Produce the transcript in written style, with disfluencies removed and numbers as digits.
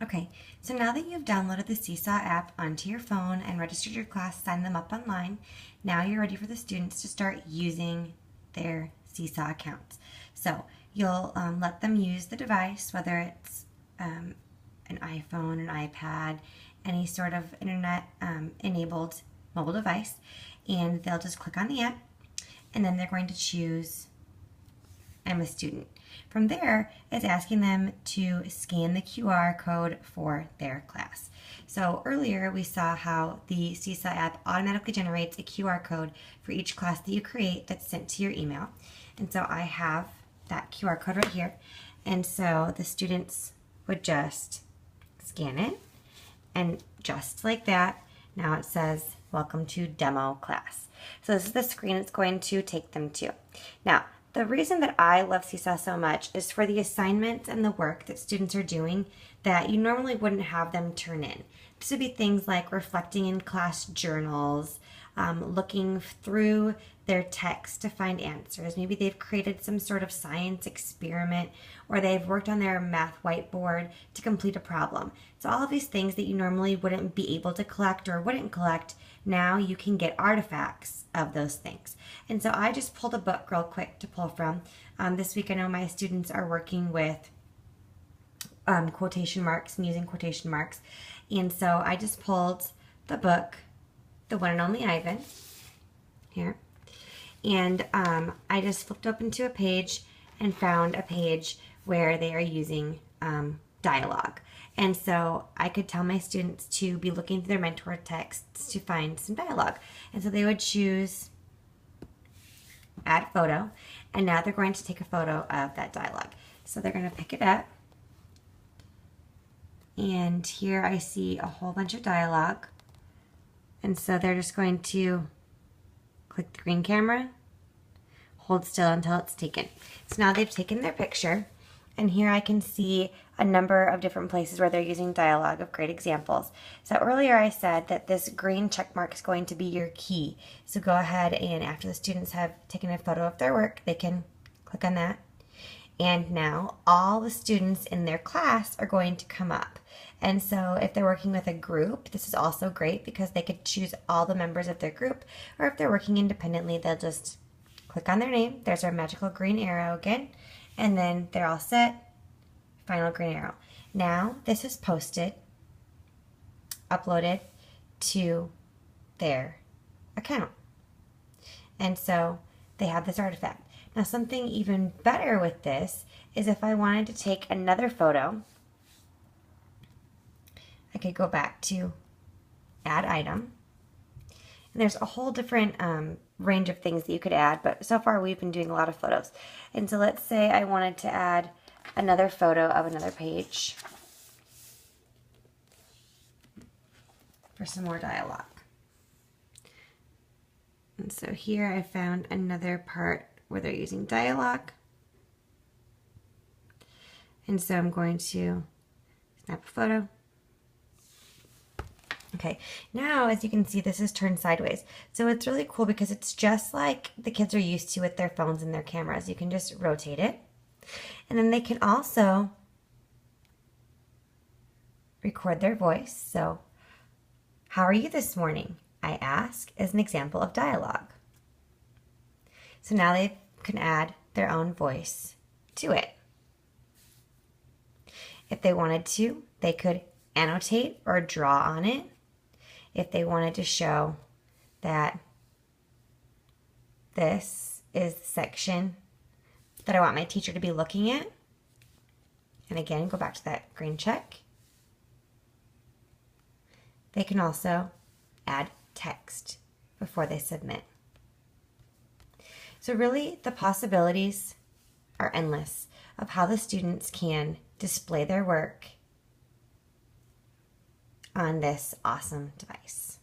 Okay, so now that you've downloaded the Seesaw app onto your phone and registered your class, signed them up online, now you're ready for the students to start using their Seesaw accounts. So you'll let them use the device, whether it's an iPhone, an iPad, any sort of internet enabled mobile device, and they'll just click on the app, and then they're going to choose I'm a student. From there, it's asking them to scan the QR code for their class. So earlier we saw how the Seesaw app automatically generates a QR code for each class that you create that's sent to your email. And so I have that QR code right here. And so the students would just scan it, and just like that, now it says, welcome to demo class. So this is the screen it's going to take them to. Now, the reason that I love Seesaw so much is for the assignments and the work that students are doing that you normally wouldn't have them turn in. This would be things like reflecting in class journals, looking through their text to find answers. Maybe they've created some sort of science experiment, or they've worked on their math whiteboard to complete a problem. So all of these things that you normally wouldn't be able to collect or wouldn't collect, now you can get artifacts of those things. And so I just pulled a book real quick to pull from. This week I know my students are working with quotation marks and using quotation marks. And so I just pulled the book, The One and Only Ivan, here. And I just flipped open to a page and found a page where they are using dialogue. And so I could tell my students to be looking through their mentor texts to find some dialogue. And so they would choose add photo, and now they're going to take a photo of that dialogue. So they're going to pick it up. And here I see a whole bunch of dialogue. And so they're just going to click the green camera, hold still until it's taken. So now they've taken their picture, and here I can see a number of different places where they're using dialogue of great examples. So earlier I said that this green check mark is going to be your key. So go ahead, and after the students have taken a photo of their work, they can click on that. And now all the students in their class are going to come up. And so if they're working with a group, this is also great because they could choose all the members of their group. Or if they're working independently, they'll just click on their name. There's our magical green arrow again. And then they're all set. Final green arrow. Now this is posted, uploaded to their account. And so they have this artifact. Now something even better with this is if I wanted to take another photo, I could go back to add item. And there's a whole different range of things that you could add, but so far we've been doing a lot of photos. And so let's say I wanted to add another photo of another page for some more dialogue. And so here I found another part where they're using dialogue. And so I'm going to snap a photo. Okay, now as you can see, this is turned sideways. So it's really cool because it's just like the kids are used to with their phones and their cameras. You can just rotate it. And then they can also record their voice. So, how are you this morning? I ask as an example of dialogue. So now they can add their own voice to it. If they wanted to, they could annotate or draw on it. If they wanted to show that this is the section that I want my teacher to be looking at. And again, go back to that green check. They can also add text before they submit. So really, the possibilities are endless of how the students can display their work on this awesome device.